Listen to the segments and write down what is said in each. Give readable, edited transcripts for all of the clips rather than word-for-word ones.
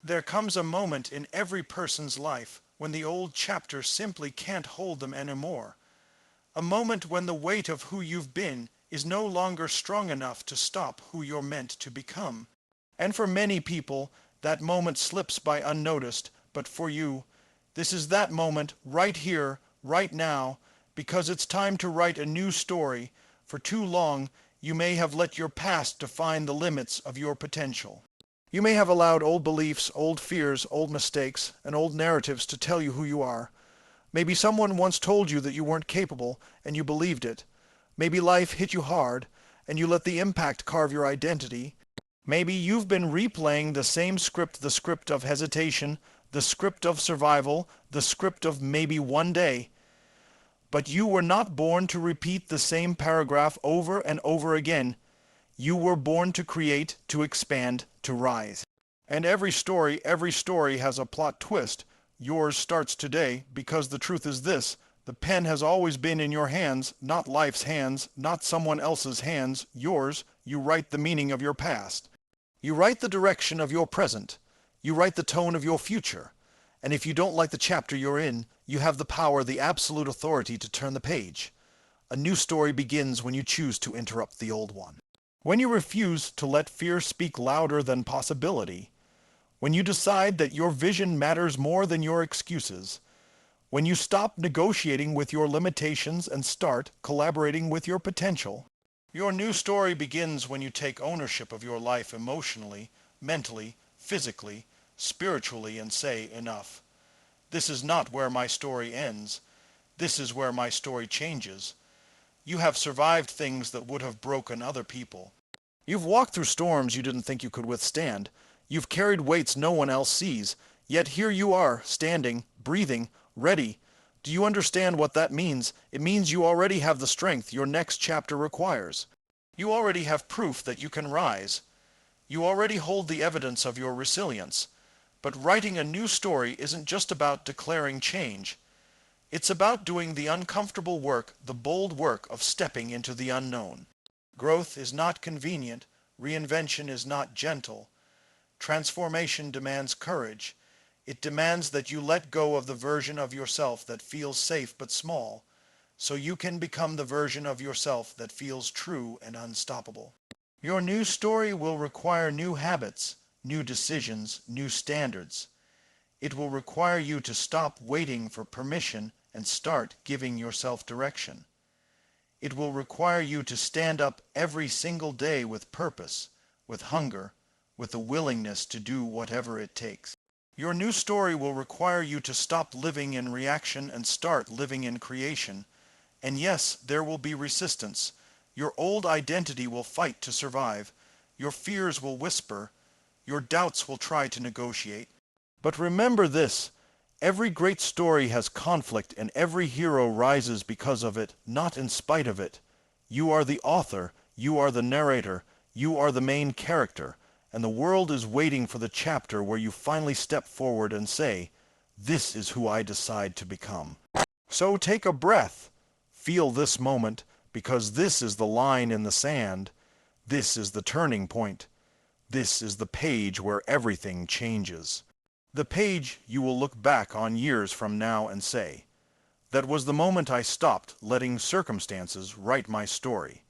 There comes a moment in every person's life when the old chapter simply can't hold them anymore. A moment when the weight of who you've been is no longer strong enough to stop who you're meant to become. And for many people, that moment slips by unnoticed, but for you, this is that moment right here, right now, because it's time to write a new story. For too long, you may have let your past define the limits of your potential. You may have allowed old beliefs, old fears, old mistakes, and old narratives to tell you who you are. Maybe someone once told you that you weren't capable, and you believed it. Maybe life hit you hard, and you let the impact carve your identity. Maybe you've been replaying the same script, the script of hesitation, the script of survival, the script of maybe one day. But you were not born to repeat the same paragraph over and over again. You were born to create, to expand, to rise. And every story has a plot twist. Yours starts today, because the truth is this: the pen has always been in your hands, not life's hands, not someone else's hands, yours. You write the meaning of your past. You write the direction of your present. You write the tone of your future. And if you don't like the chapter you're in, you have the power, the absolute authority to turn the page. A new story begins when you choose to interrupt the old one. When you refuse to let fear speak louder than possibility. When you decide that your vision matters more than your excuses. When you stop negotiating with your limitations and start collaborating with your potential. Your new story begins when you take ownership of your life emotionally, mentally, physically, spiritually, and say, enough. This is not where my story ends. This is where my story changes. You have survived things that would have broken other people. You've walked through storms you didn't think you could withstand. You've carried weights no one else sees. Yet here you are, standing, breathing, ready. Do you understand what that means? It means you already have the strength your next chapter requires. You already have proof that you can rise. You already hold the evidence of your resilience. But writing a new story isn't just about declaring change. It's about doing the uncomfortable work, the bold work of stepping into the unknown. Growth is not convenient. Reinvention is not gentle. Transformation demands courage. It demands that you let go of the version of yourself that feels safe but small, so you can become the version of yourself that feels true and unstoppable. Your new story will require new habits, new decisions, new standards. It will require you to stop waiting for permission and start giving yourself direction. It will require you to stand up every single day with purpose, with hunger, with the willingness to do whatever it takes. Your new story will require you to stop living in reaction and start living in creation. And yes, there will be resistance. Your old identity will fight to survive. Your fears will whisper. Your doubts will try to negotiate. But remember this: every great story has conflict, and every hero rises because of it, not in spite of it. You are the author, you are the narrator, you are the main character, and the world is waiting for the chapter where you finally step forward and say, "This is who I decide to become." So take a breath. Feel this moment, because this is the line in the sand. This is the turning point. This is the page where everything changes. The page you will look back on years from now and say, "That was the moment I stopped letting circumstances write my story.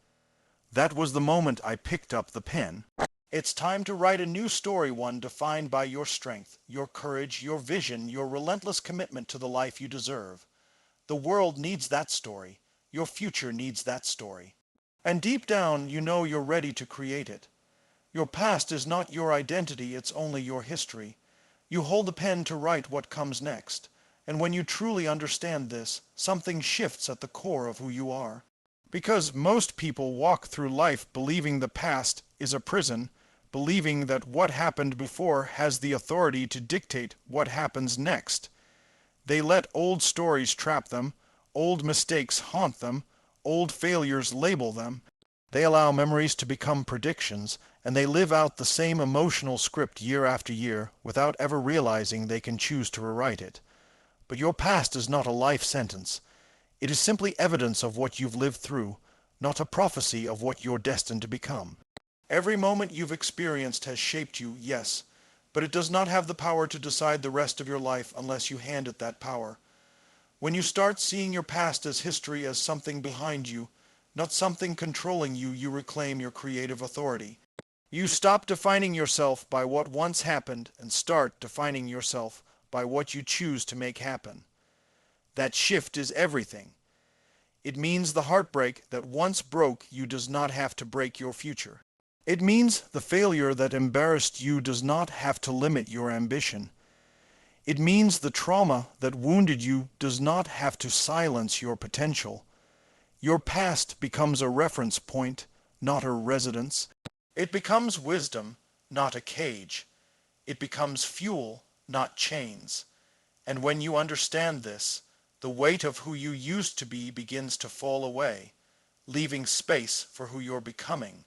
That was the moment I picked up the pen." It's time to write a new story, one defined by your strength, your courage, your vision, your relentless commitment to the life you deserve. The world needs that story. Your future needs that story. And deep down, you know you're ready to create it. Your past is not your identity, it's only your history. You hold the pen to write what comes next. And when you truly understand this, something shifts at the core of who you are. Because most people walk through life believing the past is a prison, believing that what happened before has the authority to dictate what happens next. They let old stories trap them, old mistakes haunt them, old failures label them. They allow memories to become predictions, and they live out the same emotional script year after year without ever realizing they can choose to rewrite it. But your past is not a life sentence. It is simply evidence of what you've lived through, not a prophecy of what you're destined to become. Every moment you've experienced has shaped you, yes, but it does not have the power to decide the rest of your life unless you hand it that power. When you start seeing your past as history, as something behind you, not something controlling you, you reclaim your creative authority. You stop defining yourself by what once happened and start defining yourself by what you choose to make happen. That shift is everything. It means the heartbreak that once broke you does not have to break your future. It means the failure that embarrassed you does not have to limit your ambition. It means the trauma that wounded you does not have to silence your potential. Your past becomes a reference point, not a residence. It becomes wisdom, not a cage. It becomes fuel, not chains. And when you understand this, the weight of who you used to be begins to fall away, leaving space for who you're becoming.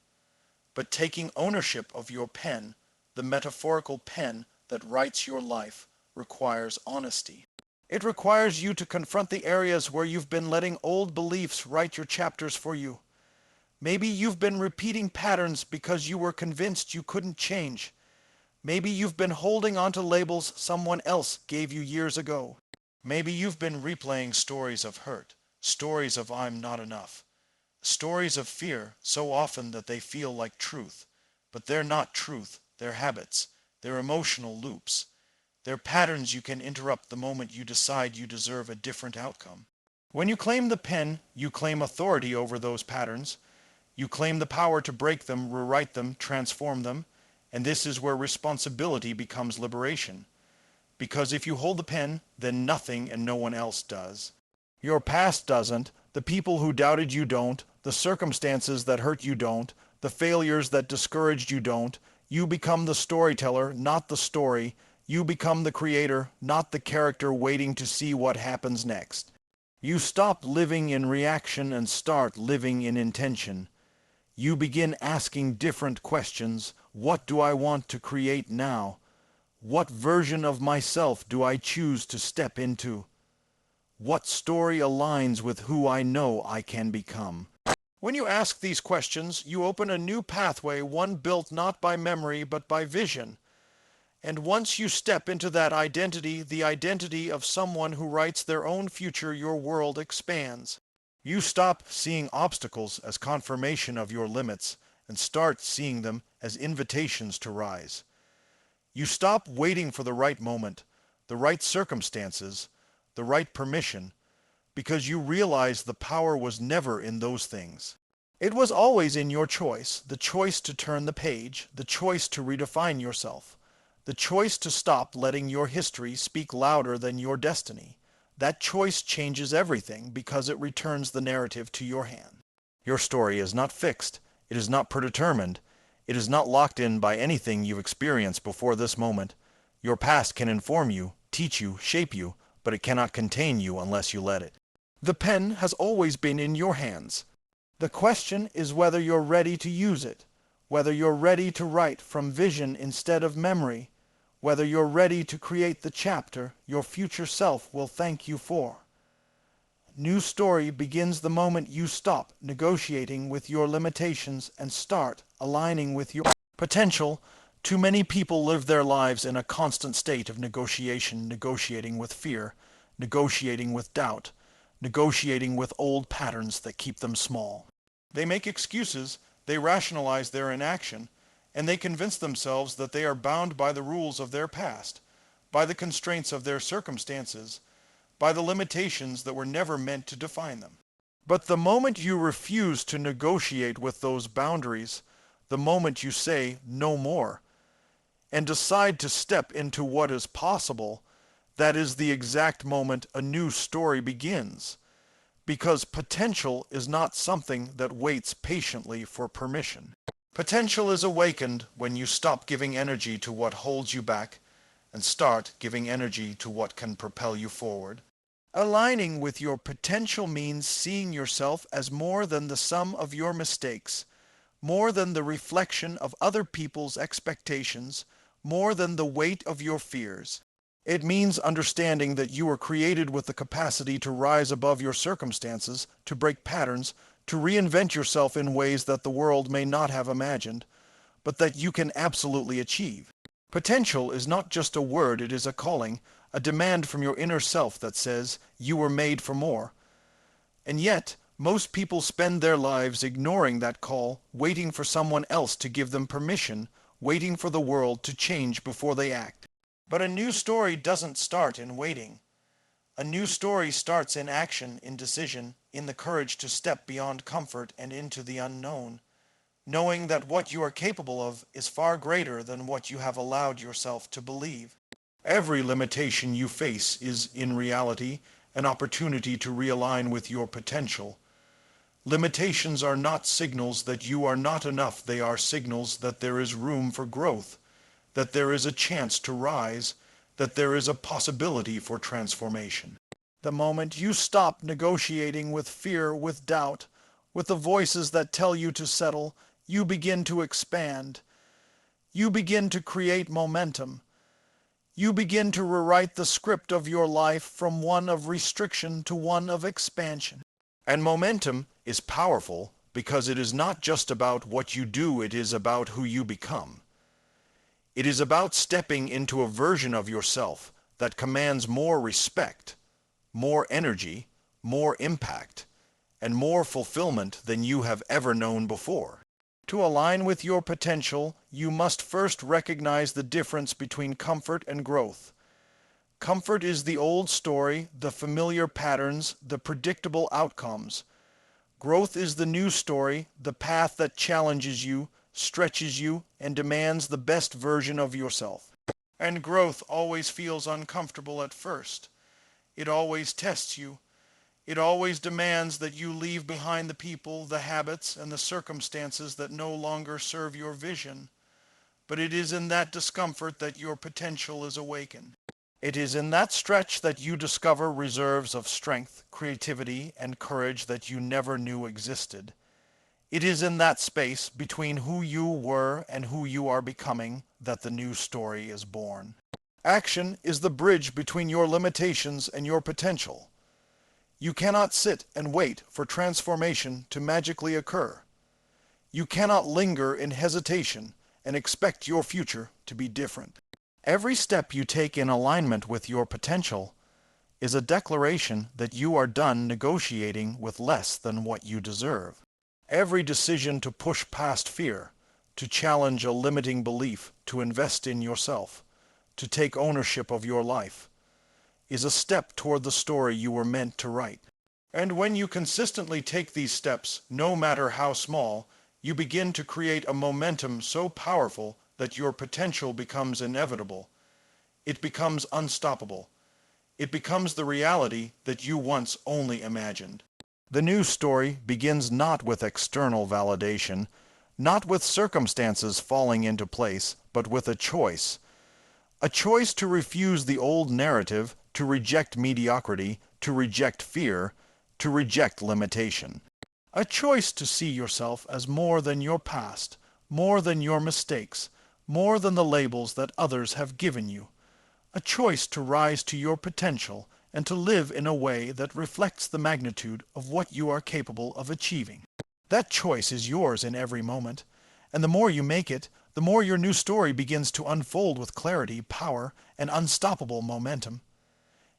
But taking ownership of your pen, the metaphorical pen that writes your life, requires honesty. It requires you to confront the areas where you've been letting old beliefs write your chapters for you. Maybe you've been repeating patterns because you were convinced you couldn't change. Maybe you've been holding onto labels someone else gave you years ago. Maybe you've been replaying stories of hurt, stories of I'm not enough, stories of fear so often that they feel like truth. But they're not truth, they're habits, they're emotional loops. They're patterns you can interrupt the moment you decide you deserve a different outcome. When you claim the pen, you claim authority over those patterns. You claim the power to break them, rewrite them, transform them, and this is where responsibility becomes liberation. Because if you hold the pen, then nothing and no one else does. Your past doesn't, the people who doubted you don't, the circumstances that hurt you don't, the failures that discouraged you don't. You become the storyteller, not the story. You become the creator, not the character waiting to see what happens next. You stop living in reaction and start living in intention. You begin asking different questions. What do I want to create now? What version of myself do I choose to step into? What story aligns with who I know I can become? When you ask these questions, you open a new pathway, one built not by memory but by vision. And once you step into that identity, the identity of someone who writes their own future, your world expands. You stop seeing obstacles as confirmation of your limits and start seeing them as invitations to rise. You stop waiting for the right moment, the right circumstances, the right permission, because you realize the power was never in those things. It was always in your choice, the choice to turn the page, the choice to redefine yourself. The choice to stop letting your history speak louder than your destiny. That choice changes everything because it returns the narrative to your hand. Your story is not fixed. It is not predetermined. It is not locked in by anything you've experienced before this moment. Your past can inform you, teach you, shape you, but it cannot contain you unless you let it. The pen has always been in your hands. The question is whether you're ready to use it, whether you're ready to write from vision instead of memory, whether you're ready to create the chapter your future self will thank you for. New story begins the moment you stop negotiating with your limitations and start aligning with your potential. Too many people live their lives in a constant state of negotiation, negotiating with fear, negotiating with doubt, negotiating with old patterns that keep them small. They make excuses, they rationalize their inaction, and they convince themselves that they are bound by the rules of their past, by the constraints of their circumstances, by the limitations that were never meant to define them. But the moment you refuse to negotiate with those boundaries, the moment you say no more, and decide to step into what is possible, that is the exact moment a new story begins. Because potential is not something that waits patiently for permission. Potential is awakened when you stop giving energy to what holds you back and start giving energy to what can propel you forward. Aligning with your potential means seeing yourself as more than the sum of your mistakes, more than the reflection of other people's expectations, more than the weight of your fears. It means understanding that you were created with the capacity to rise above your circumstances, to break patterns, to reinvent yourself in ways that the world may not have imagined, but that you can absolutely achieve. Potential is not just a word, it is a calling, a demand from your inner self that says, you were made for more. And yet, most people spend their lives ignoring that call, waiting for someone else to give them permission, waiting for the world to change before they act. But a new story doesn't start in waiting. A new story starts in action, in decision, in the courage to step beyond comfort and into the unknown, knowing that what you are capable of is far greater than what you have allowed yourself to believe. Every limitation you face is, in reality, an opportunity to realign with your potential. Limitations are not signals that you are not enough, they are signals that there is room for growth, that there is a chance to rise, that there is a possibility for transformation. The moment you stop negotiating with fear, with doubt, with the voices that tell you to settle, you begin to expand. You begin to create momentum. You begin to rewrite the script of your life from one of restriction to one of expansion. And momentum is powerful because it is not just about what you do, it is about who you become. It is about stepping into a version of yourself that commands more respect, more energy, more impact, and more fulfillment than you have ever known before. To align with your potential, you must first recognize the difference between comfort and growth. Comfort is the old story, the familiar patterns, the predictable outcomes. Growth is the new story, the path that challenges you, stretches you, and demands the best version of yourself. And growth always feels uncomfortable at first. It always tests you. It always demands that you leave behind the people, the habits, and the circumstances that no longer serve your vision. But it is in that discomfort that your potential is awakened. It is in that stretch that you discover reserves of strength, creativity, and courage that you never knew existed. It is in that space between who you were and who you are becoming that the new story is born. Action is the bridge between your limitations and your potential. You cannot sit and wait for transformation to magically occur. You cannot linger in hesitation and expect your future to be different. Every step you take in alignment with your potential is a declaration that you are done negotiating with less than what you deserve. Every decision to push past fear, to challenge a limiting belief, to invest in yourself, to take ownership of your life, is a step toward the story you were meant to write. And when you consistently take these steps, no matter how small, you begin to create a momentum so powerful that your potential becomes inevitable. It becomes unstoppable. It becomes the reality that you once only imagined. The new story begins not with external validation, not with circumstances falling into place, but with a choice. A choice to refuse the old narrative, to reject mediocrity, to reject fear, to reject limitation. A choice to see yourself as more than your past, more than your mistakes, more than the labels that others have given you. A choice to rise to your potential and to live in a way that reflects the magnitude of what you are capable of achieving. That choice is yours in every moment, and the more you make it, the more your new story begins to unfold with clarity, power, and unstoppable momentum.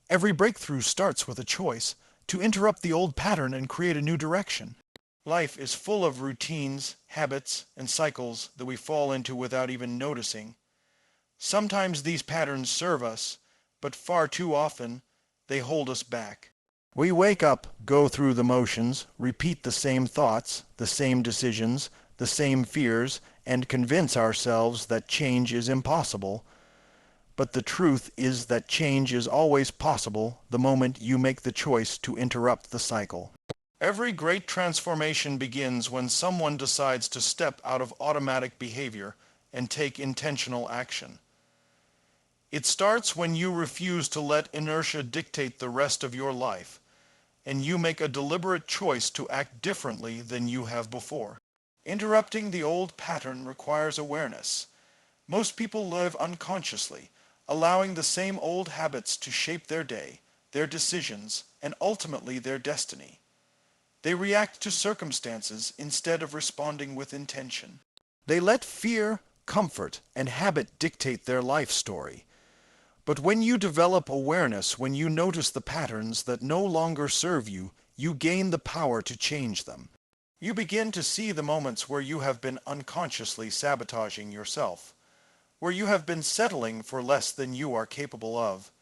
Every breakthrough starts with a choice to interrupt the old pattern and create a new direction. Life is full of routines, habits, and cycles that we fall into without even noticing. Sometimes these patterns serve us, but far too often they hold us back. We wake up, go through the motions, repeat the same thoughts, the same decisions, the same fears, and convince ourselves that change is impossible. But the truth is that change is always possible the moment you make the choice to interrupt the cycle. Every great transformation begins when someone decides to step out of automatic behavior and take intentional action. It starts when you refuse to let inertia dictate the rest of your life, and you make a deliberate choice to act differently than you have before. Interrupting the old pattern requires awareness. Most people live unconsciously, allowing the same old habits to shape their day, their decisions, and ultimately their destiny. They react to circumstances instead of responding with intention. They let fear, comfort, and habit dictate their life story. But when you develop awareness, when you notice the patterns that no longer serve you, you gain the power to change them. You begin to see the moments where you have been unconsciously sabotaging yourself, where you have been settling for less than you are capable of,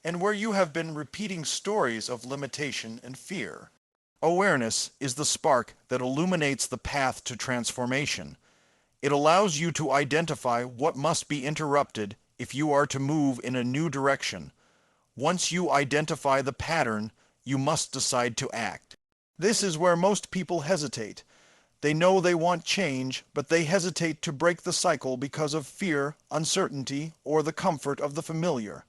and where you have been repeating stories of limitation and fear. Awareness is the spark that illuminates the path to transformation. It allows you to identify what must be interrupted if you are to move in a new direction. Once you identify the pattern, you must decide to act. This is where most people hesitate. They know they want change, but they hesitate to break the cycle because of fear, uncertainty, or the comfort of the familiar.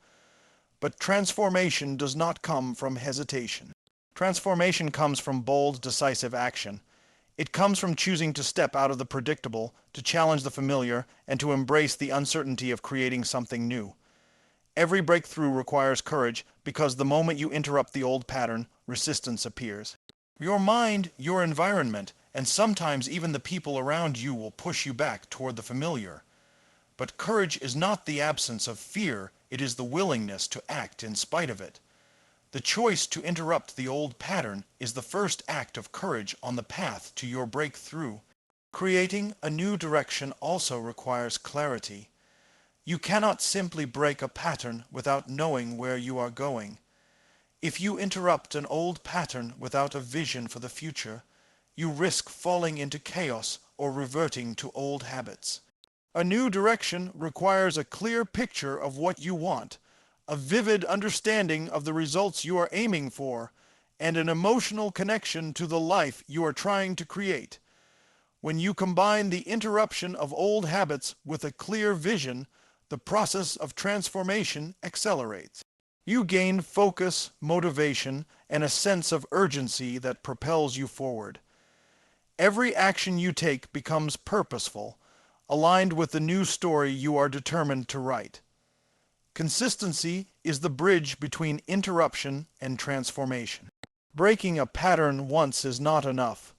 But transformation does not come from hesitation. Transformation comes from bold, decisive action. It comes from choosing to step out of the predictable, to challenge the familiar, and to embrace the uncertainty of creating something new. Every breakthrough requires courage because the moment you interrupt the old pattern, resistance appears. Your mind, your environment, and sometimes even the people around you will push you back toward the familiar. But courage is not the absence of fear, it is the willingness to act in spite of it. The choice to interrupt the old pattern is the first act of courage on the path to your breakthrough. Creating a new direction also requires clarity. You cannot simply break a pattern without knowing where you are going. If you interrupt an old pattern without a vision for the future, you risk falling into chaos or reverting to old habits. A new direction requires a clear picture of what you want, a vivid understanding of the results you are aiming for, and an emotional connection to the life you are trying to create. When you combine the interruption of old habits with a clear vision, the process of transformation accelerates. You gain focus, motivation, and a sense of urgency that propels you forward. Every action you take becomes purposeful, aligned with the new story you are determined to write. Consistency is the bridge between interruption and transformation. Breaking a pattern once is not enough.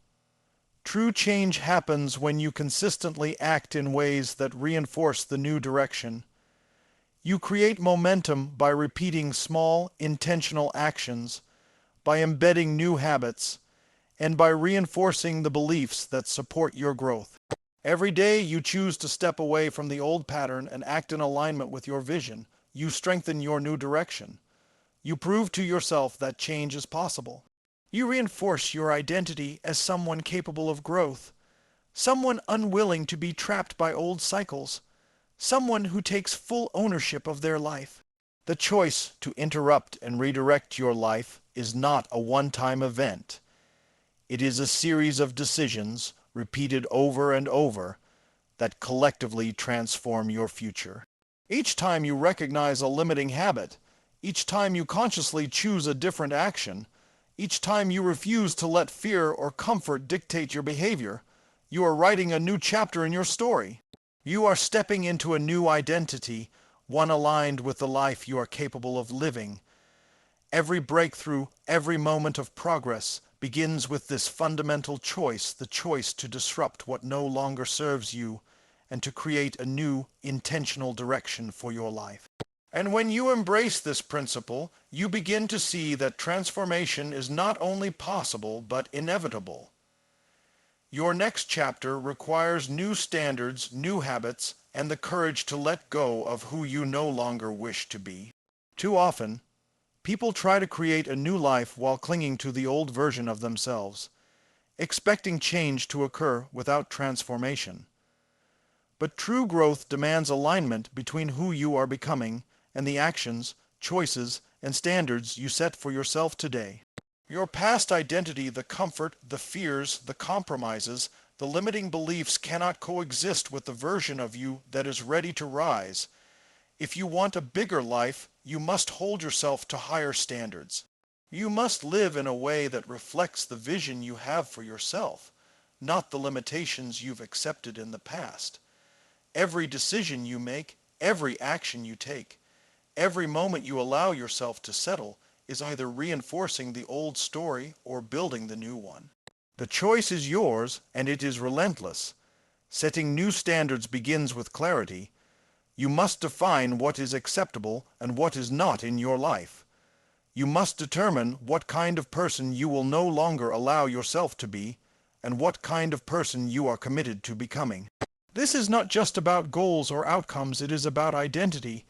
True change happens when you consistently act in ways that reinforce the new direction. You create momentum by repeating small, intentional actions, by embedding new habits, and by reinforcing the beliefs that support your growth. Every day you choose to step away from the old pattern and act in alignment with your vision. You strengthen your new direction. You prove to yourself that change is possible. You reinforce your identity as someone capable of growth, someone unwilling to be trapped by old cycles, someone who takes full ownership of their life. The choice to interrupt and redirect your life is not a one-time event. It is a series of decisions, repeated over and over, that collectively transform your future. Each time you recognize a limiting habit, each time you consciously choose a different action, each time you refuse to let fear or comfort dictate your behavior, you are writing a new chapter in your story. You are stepping into a new identity, one aligned with the life you are capable of living. Every breakthrough, every moment of progress begins with this fundamental choice, the choice to disrupt what no longer serves you and to create a new, intentional direction for your life. And when you embrace this principle, you begin to see that transformation is not only possible, but inevitable. Your next chapter requires new standards, new habits, and the courage to let go of who you no longer wish to be. Too often, people try to create a new life while clinging to the old version of themselves, expecting change to occur without transformation. But true growth demands alignment between who you are becoming and the actions, choices, and standards you set for yourself today. Your past identity, the comfort, the fears, the compromises, the limiting beliefs cannot coexist with the version of you that is ready to rise. If you want a bigger life, you must hold yourself to higher standards. You must live in a way that reflects the vision you have for yourself, not the limitations you've accepted in the past. Every decision you make, every action you take, every moment you allow yourself to settle is either reinforcing the old story or building the new one. The choice is yours, and it is relentless. Setting new standards begins with clarity. You must define what is acceptable and what is not in your life. You must determine what kind of person you will no longer allow yourself to be, and what kind of person you are committed to becoming. This is not just about goals or outcomes, it is about identity.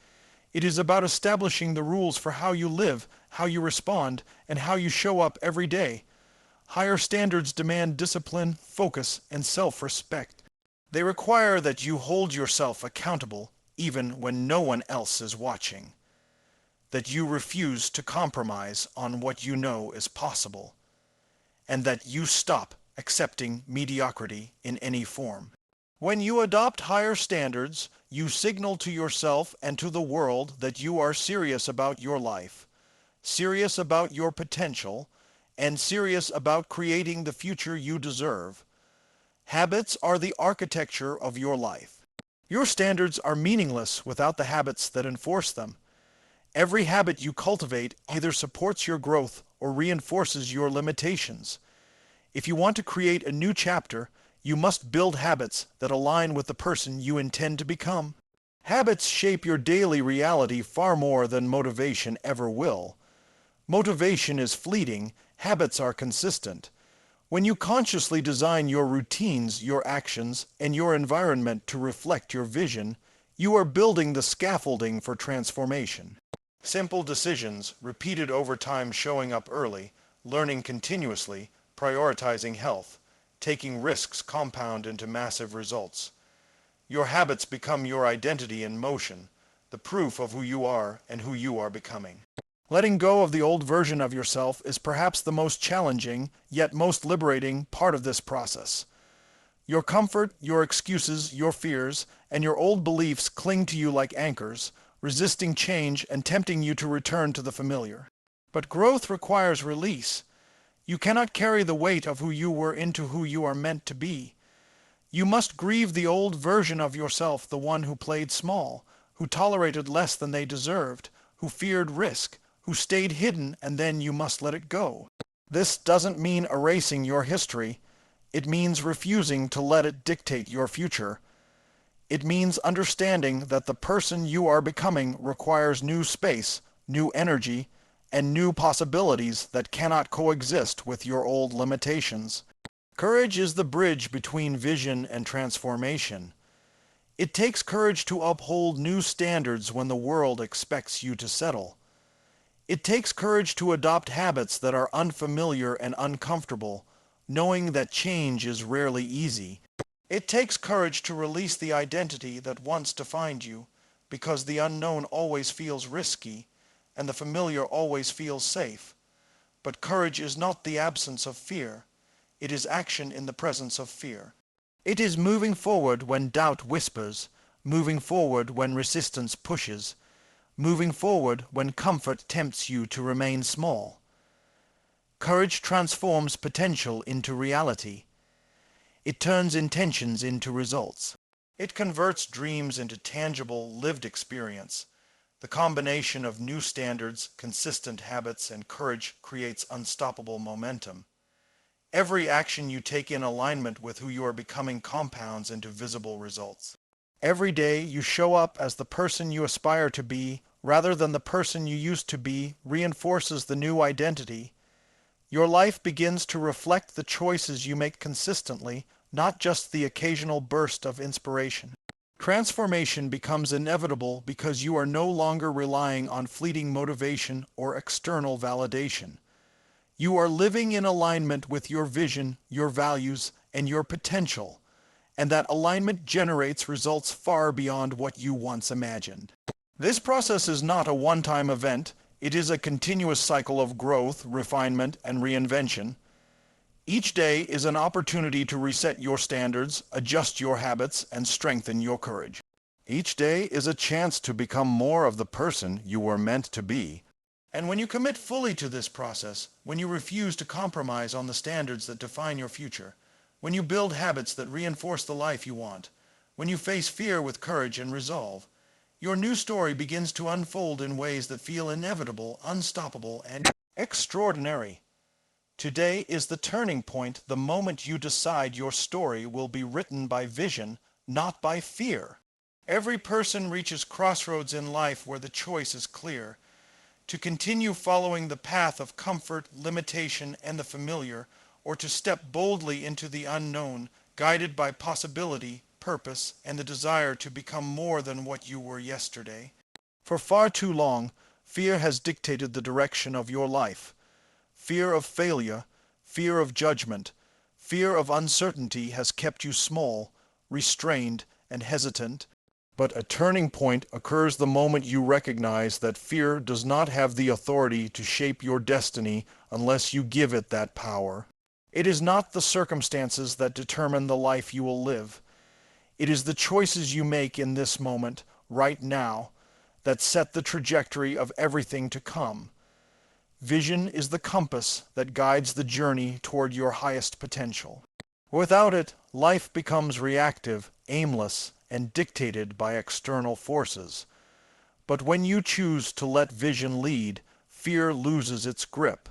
It is about establishing the rules for how you live, how you respond, and how you show up every day. Higher standards demand discipline, focus, and self-respect. They require that you hold yourself accountable even when no one else is watching. That you refuse to compromise on what you know is possible. And that you stop accepting mediocrity in any form. When you adopt higher standards, you signal to yourself and to the world that you are serious about your life, serious about your potential, and serious about creating the future you deserve. Habits are the architecture of your life. Your standards are meaningless without the habits that enforce them. Every habit you cultivate either supports your growth or reinforces your limitations. If you want to create a new chapter, you must build habits that align with the person you intend to become. Habits shape your daily reality far more than motivation ever will. Motivation is fleeting, habits are consistent. When you consciously design your routines, your actions, and your environment to reflect your vision, you are building the scaffolding for transformation. Simple decisions, repeated over time, showing up early, learning continuously, prioritizing health, taking risks compound into massive results. Your habits become your identity in motion, the proof of who you are and who you are becoming. Letting go of the old version of yourself is perhaps the most challenging, yet most liberating part of this process. Your comfort, your excuses, your fears, and your old beliefs cling to you like anchors, resisting change and tempting you to return to the familiar. But growth requires release. You cannot carry the weight of who you were into who you are meant to be. You must grieve the old version of yourself, the one who played small, who tolerated less than they deserved, who feared risk, who stayed hidden, and then you must let it go. This doesn't mean erasing your history. It means refusing to let it dictate your future. It means understanding that the person you are becoming requires new space, new energy, and new possibilities that cannot coexist with your old limitations. Courage is the bridge between vision and transformation. It takes courage to uphold new standards when the world expects you to settle. It takes courage to adopt habits that are unfamiliar and uncomfortable, knowing that change is rarely easy. It takes courage to release the identity that once defined you, because the unknown always feels risky, and the familiar always feels safe. But courage is not the absence of fear. It is action in the presence of fear. It is moving forward when doubt whispers, moving forward when resistance pushes, moving forward when comfort tempts you to remain small. Courage transforms potential into reality. It turns intentions into results. It converts dreams into tangible, lived experience. The combination of new standards, consistent habits, and courage creates unstoppable momentum. Every action you take in alignment with who you are becoming compounds into visible results. Every day you show up as the person you aspire to be rather than the person you used to be reinforces the new identity. Your life begins to reflect the choices you make consistently, not just the occasional burst of inspiration. Transformation becomes inevitable because you are no longer relying on fleeting motivation or external validation. You are living in alignment with your vision, your values, and your potential, and that alignment generates results far beyond what you once imagined. This process is not a one-time event. It is a continuous cycle of growth, refinement, and reinvention. Each day is an opportunity to reset your standards, adjust your habits, and strengthen your courage. Each day is a chance to become more of the person you were meant to be. And when you commit fully to this process, when you refuse to compromise on the standards that define your future, when you build habits that reinforce the life you want, when you face fear with courage and resolve, your new story begins to unfold in ways that feel inevitable, unstoppable, and extraordinary. Today is the turning point, the moment you decide your story will be written by vision, not by fear. Every person reaches crossroads in life where the choice is clear: to continue following the path of comfort, limitation, and the familiar, or to step boldly into the unknown, guided by possibility, purpose, and the desire to become more than what you were yesterday. For far too long, fear has dictated the direction of your life. Fear of failure, fear of judgment, fear of uncertainty has kept you small, restrained, and hesitant. But a turning point occurs the moment you recognize that fear does not have the authority to shape your destiny unless you give it that power. It is not the circumstances that determine the life you will live. It is the choices you make in this moment, right now, that set the trajectory of everything to come. Vision is the compass that guides the journey toward your highest potential. Without it, life becomes reactive, aimless, and dictated by external forces. But when you choose to let vision lead, fear loses its grip.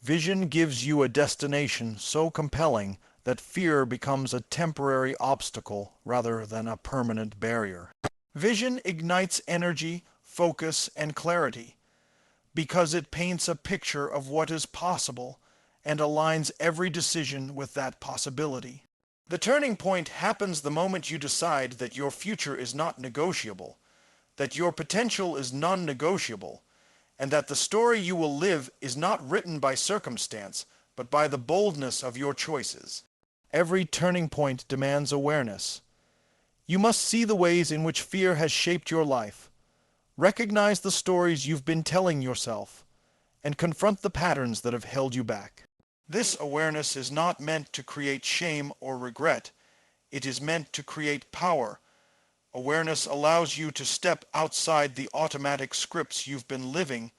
Vision gives you a destination so compelling that fear becomes a temporary obstacle rather than a permanent barrier. Vision ignites energy, focus, and clarity because it paints a picture of what is possible and aligns every decision with that possibility. The turning point happens the moment you decide that your future is not negotiable, that your potential is non-negotiable, and that the story you will live is not written by circumstance, but by the boldness of your choices. Every turning point demands awareness. You must see the ways in which fear has shaped your life, recognize the stories you've been telling yourself, and confront the patterns that have held you back. This awareness is not meant to create shame or regret. It is meant to create power. Awareness allows you to step outside the automatic scripts you've been living,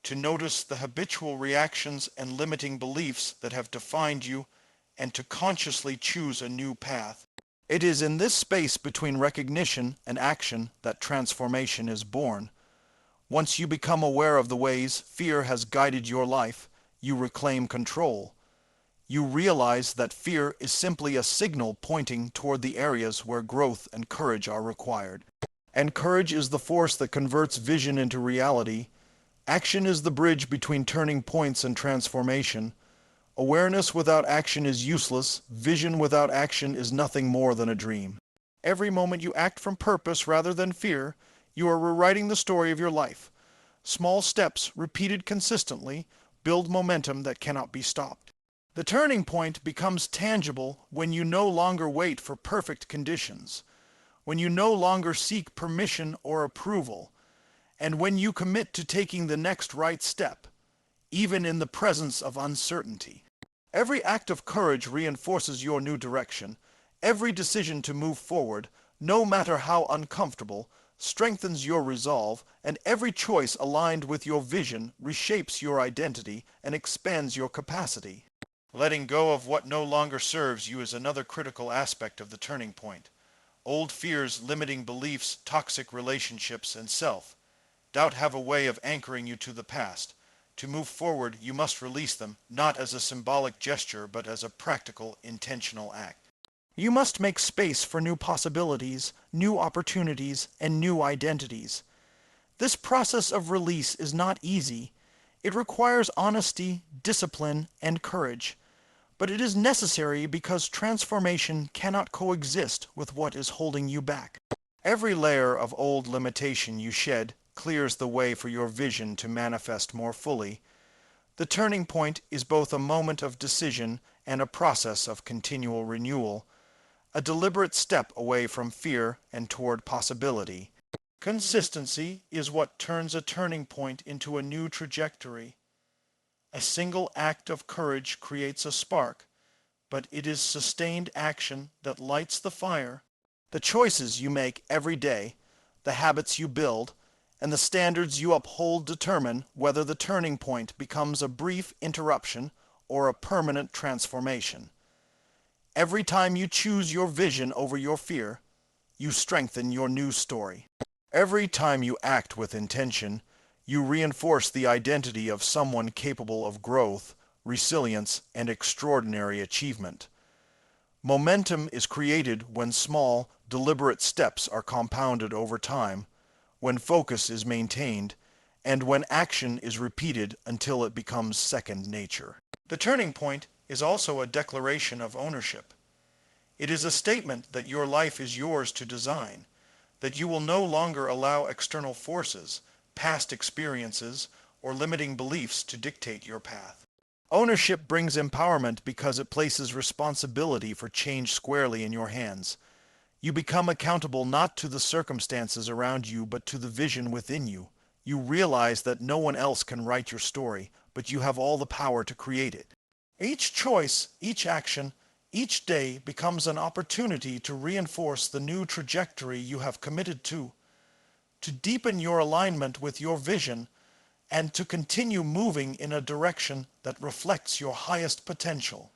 to notice the habitual reactions and limiting beliefs that have defined you, and to consciously choose a new path. It is in this space between recognition and action that transformation is born. Once you become aware of the ways fear has guided your life, you reclaim control. You realize that fear is simply a signal pointing toward the areas where growth and courage are required. And courage is the force that converts vision into reality. Action is the bridge between turning points and transformation. Awareness without action is useless. Vision without action is nothing more than a dream. Every moment you act from purpose rather than fear, you are rewriting the story of your life. Small steps, repeated consistently, build momentum that cannot be stopped. The turning point becomes tangible when you no longer wait for perfect conditions, when you no longer seek permission or approval, and when you commit to taking the next right step, even in the presence of uncertainty. Every act of courage reinforces your new direction. Every decision to move forward, no matter how uncomfortable, strengthens your resolve, and every choice aligned with your vision reshapes your identity and expands your capacity. Letting go of what no longer serves you is another critical aspect of the turning point. Old fears, limiting beliefs, toxic relationships, and self-doubt have a way of anchoring you to the past. To move forward, you must release them, not as a symbolic gesture, but as a practical, intentional act. You must make space for new possibilities, new opportunities, and new identities. This process of release is not easy. It requires honesty, discipline, and courage. But it is necessary because transformation cannot coexist with what is holding you back. Every layer of old limitation you shed clears the way for your vision to manifest more fully. The turning point is both a moment of decision and a process of continual renewal, a deliberate step away from fear and toward possibility. Consistency is what turns a turning point into a new trajectory. A single act of courage creates a spark, but it is sustained action that lights the fire. The choices you make every day, the habits you build, and the standards you uphold determine whether the turning point becomes a brief interruption or a permanent transformation. Every time you choose your vision over your fear, you strengthen your new story. Every time you act with intention, you reinforce the identity of someone capable of growth, resilience, and extraordinary achievement. Momentum is created when small, deliberate steps are compounded over time, when focus is maintained, and when action is repeated until it becomes second nature. The turning point is also a declaration of ownership. It is a statement that your life is yours to design, that you will no longer allow external forces, past experiences, or limiting beliefs to dictate your path. Ownership brings empowerment because it places responsibility for change squarely in your hands. You become accountable not to the circumstances around you, but to the vision within you. You realize that no one else can write your story, but you have all the power to create it. Each choice, each action, each day becomes an opportunity to reinforce the new trajectory you have committed to deepen your alignment with your vision, and to continue moving in a direction that reflects your highest potential.